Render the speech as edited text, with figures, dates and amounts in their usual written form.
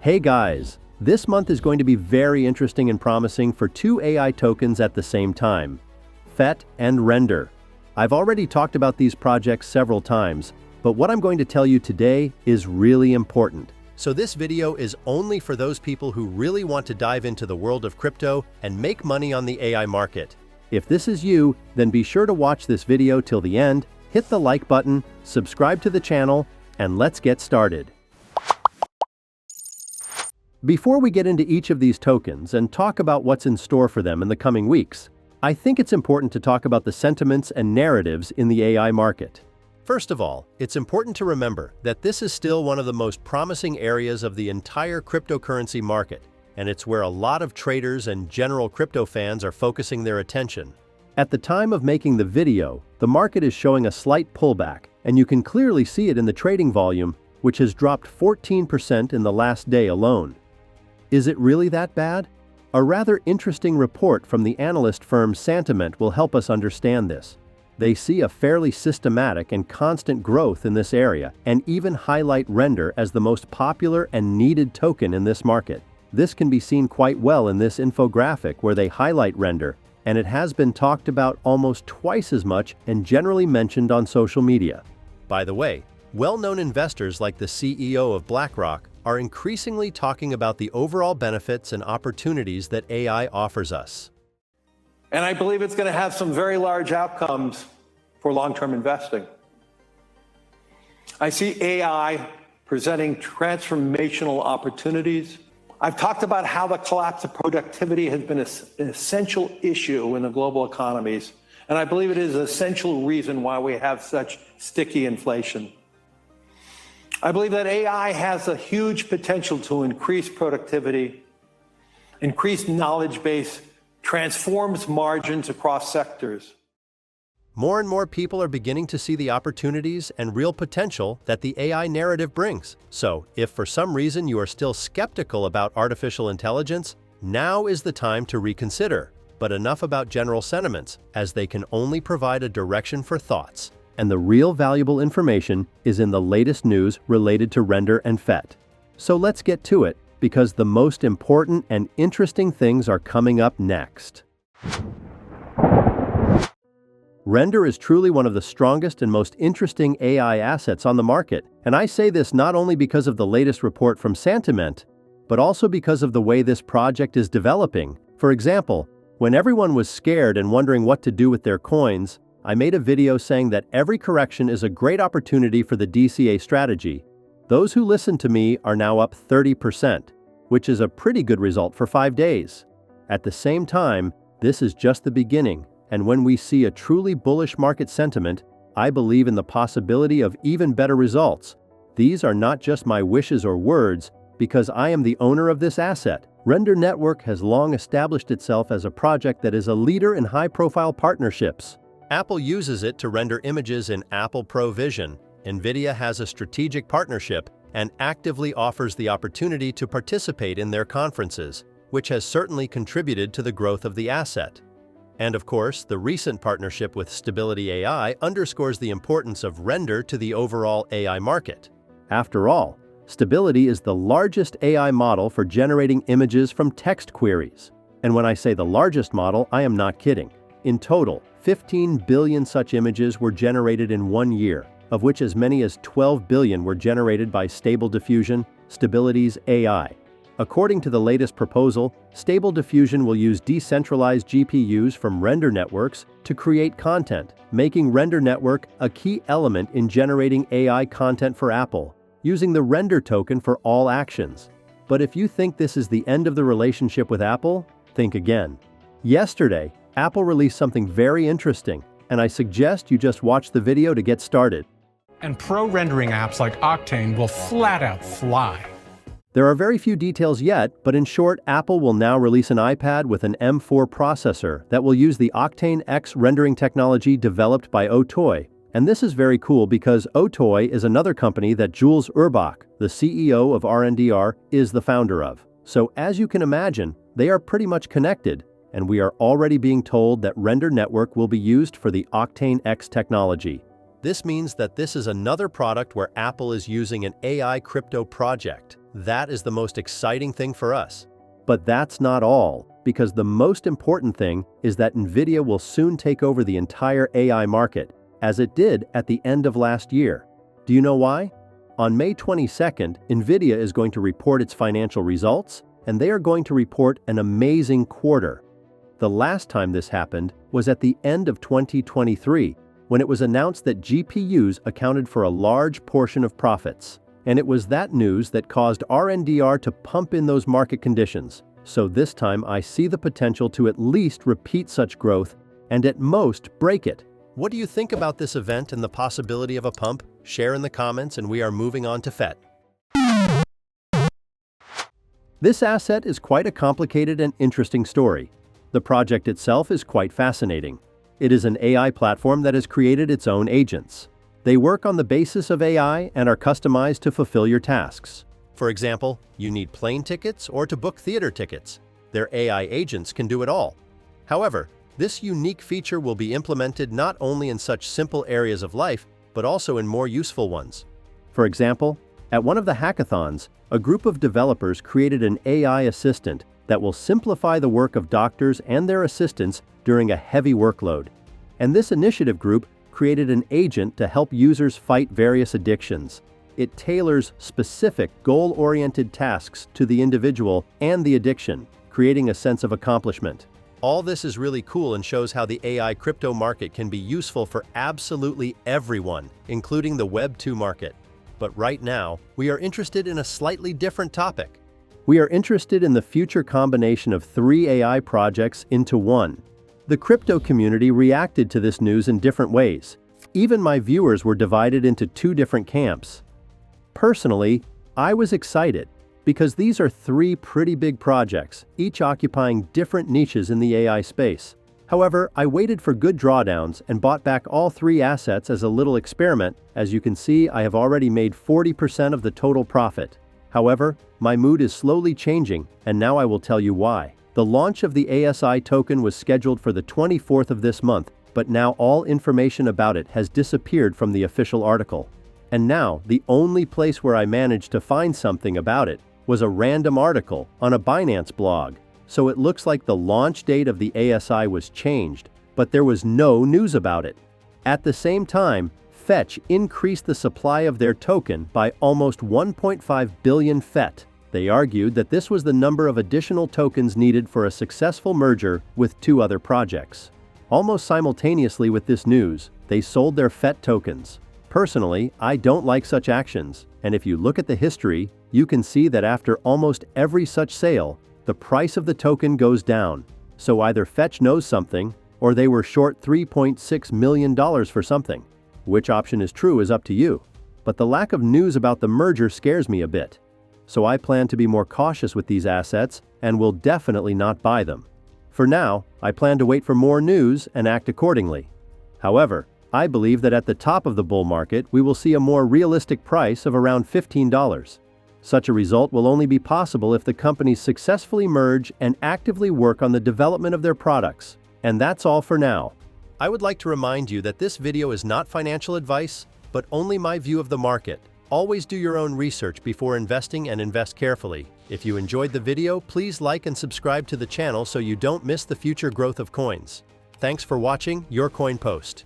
Hey guys, this month is going to be very interesting and promising for two AI tokens at the same time, FET and Render. I've already talked about these projects several times, but what I'm going to tell you today is really important. So this video is only for those people who really want to dive into the world of crypto and make money on the AI market. If this is you, then be sure to watch this video till the end, hit the like button, subscribe to the channel, and let's get started. Before we get into each of these tokens and talk about what's in store for them in the coming weeks, I think it's important to talk about the sentiments and narratives in the AI market. First of all, it's important to remember that this is still one of the most promising areas of the entire cryptocurrency market, and it's where a lot of traders and general crypto fans are focusing their attention. At the time of making the video, the market is showing a slight pullback, and you can clearly see it in the trading volume, which has dropped 14% in the last day alone. Is it really that bad? A rather interesting report from the analyst firm Santiment will help us understand this. They see a fairly systematic and constant growth in this area and even highlight Render as the most popular and needed token in this market. This can be seen quite well in this infographic where they highlight Render, and it has been talked about almost twice as much and generally mentioned on social media. By the way, well-known investors like the CEO of BlackRock are increasingly talking about the overall benefits and opportunities that AI offers us. And I believe it's going to have some very large outcomes for long-term investing. I see AI presenting transformational opportunities. I've talked about how the collapse of productivity has been an essential issue in the global economies, and I believe it is an essential reason why we have such sticky inflation. I believe that AI has a huge potential to increase productivity, increase knowledge base, transforms margins across sectors. More and more people are beginning to see the opportunities and real potential that the AI narrative brings. So, if for some reason you are still skeptical about artificial intelligence, now is the time to reconsider. But enough about general sentiments, as they can only provide a direction for thoughts. And the real valuable information is in the latest news related to Render and FET. So let's get to it, because the most important and interesting things are coming up next. Render is truly one of the strongest and most interesting AI assets on the market, and I say this not only because of the latest report from Santiment, but also because of the way this project is developing. For example, when everyone was scared and wondering what to do with their coins, I made a video saying that every correction is a great opportunity for the DCA strategy. Those who listened to me are now up 30%, which is a pretty good result for 5 days. At the same time, this is just the beginning, and when we see a truly bullish market sentiment, I believe in the possibility of even better results. These are not just my wishes or words, because I am the owner of this asset. Render Network has long established itself as a project that is a leader in high-profile partnerships. Apple uses it to render images in Apple Pro Vision. NVIDIA has a strategic partnership and actively offers the opportunity to participate in their conferences, which has certainly contributed to the growth of the asset. And of course, the recent partnership with Stability AI underscores the importance of Render to the overall AI market. After all, Stability is the largest AI model for generating images from text queries. And when I say the largest model, I am not kidding. In total, 15 billion such images were generated in 1 year, of which as many as 12 billion were generated by Stable Diffusion, Stability's AI. According to the latest proposal, Stable Diffusion will use decentralized GPUs from Render networks to create content, making Render Network a key element in generating AI content for Apple, using the Render token for all actions. But if you think this is the end of the relationship with Apple, think again. Yesterday, Apple released something very interesting, and I suggest you just watch the video to get started. And pro rendering apps like Octane will flat out fly. There are very few details yet, but in short, Apple will now release an iPad with an M4 processor that will use the Octane X rendering technology developed by Otoy. And this is very cool because Otoy is another company that Jules Urbach, the CEO of RNDR, is the founder of. So as you can imagine, they are pretty much connected, and we are already being told that Render Network will be used for the Octane X technology. This means that this is another product where Apple is using an AI crypto project. That is the most exciting thing for us. But that's not all, because the most important thing is that NVIDIA will soon take over the entire AI market, as it did at the end of last year. Do you know why? On May 22nd, NVIDIA is going to report its financial results, and they are going to report an amazing quarter. The last time this happened was at the end of 2023, when it was announced that GPUs accounted for a large portion of profits. And it was that news that caused RNDR to pump in those market conditions. So this time I see the potential to at least repeat such growth and at most break it. What do you think about this event and the possibility of a pump? Share in the comments and we are moving on to FET. This asset is quite a complicated and interesting story. The project itself is quite fascinating. It is an AI platform that has created its own agents. They work on the basis of AI and are customized to fulfill your tasks. For example, you need plane tickets or to book theater tickets. Their AI agents can do it all. However, this unique feature will be implemented not only in such simple areas of life, but also in more useful ones. For example, at one of the hackathons, a group of developers created an AI assistant that will simplify the work of doctors and their assistants during a heavy workload. And this initiative group created an agent to help users fight various addictions. It tailors specific goal-oriented tasks to the individual and the addiction, creating a sense of accomplishment. All this is really cool and shows how the AI crypto market can be useful for absolutely everyone, including the Web 2 market. But right now, we are interested in a slightly different topic. We are interested in the future combination of 3 AI projects into one. The crypto community reacted to this news in different ways. Even my viewers were divided into 2 different camps. Personally, I was excited because these are 3 pretty big projects, each occupying different niches in the AI space. However, I waited for good drawdowns and bought back all 3 assets as a little experiment. As you can see, I have already made 40% of the total profit. However, my mood is slowly changing, and now I will tell you why. The launch of the ASI token was scheduled for the 24th of this month, but now all information about it has disappeared from the official article. And now, the only place where I managed to find something about it was a random article on a Binance blog. So it looks like the launch date of the ASI was changed, but there was no news about it. At the same time, FET increased the supply of their token by almost 1.5 billion FET. They argued that this was the number of additional tokens needed for a successful merger with 2 other projects. Almost simultaneously with this news, they sold their FET tokens. Personally, I don't like such actions, and if you look at the history, you can see that after almost every such sale, the price of the token goes down. So either FET knows something, or they were short $3.6 million for something. Which option is true is up to you. But the lack of news about the merger scares me a bit. So I plan to be more cautious with these assets and will definitely not buy them. For now, I plan to wait for more news and act accordingly. However, I believe that at the top of the bull market, we will see a more realistic price of around $15. Such a result will only be possible if the companies successfully merge and actively work on the development of their products. And that's all for now. I would like to remind you that this video is not financial advice, but only my view of the market. Always do your own research before investing and invest carefully. If you enjoyed the video, please like and subscribe to the channel so you don't miss the future growth of coins. Thanks for watching Your Coin Post.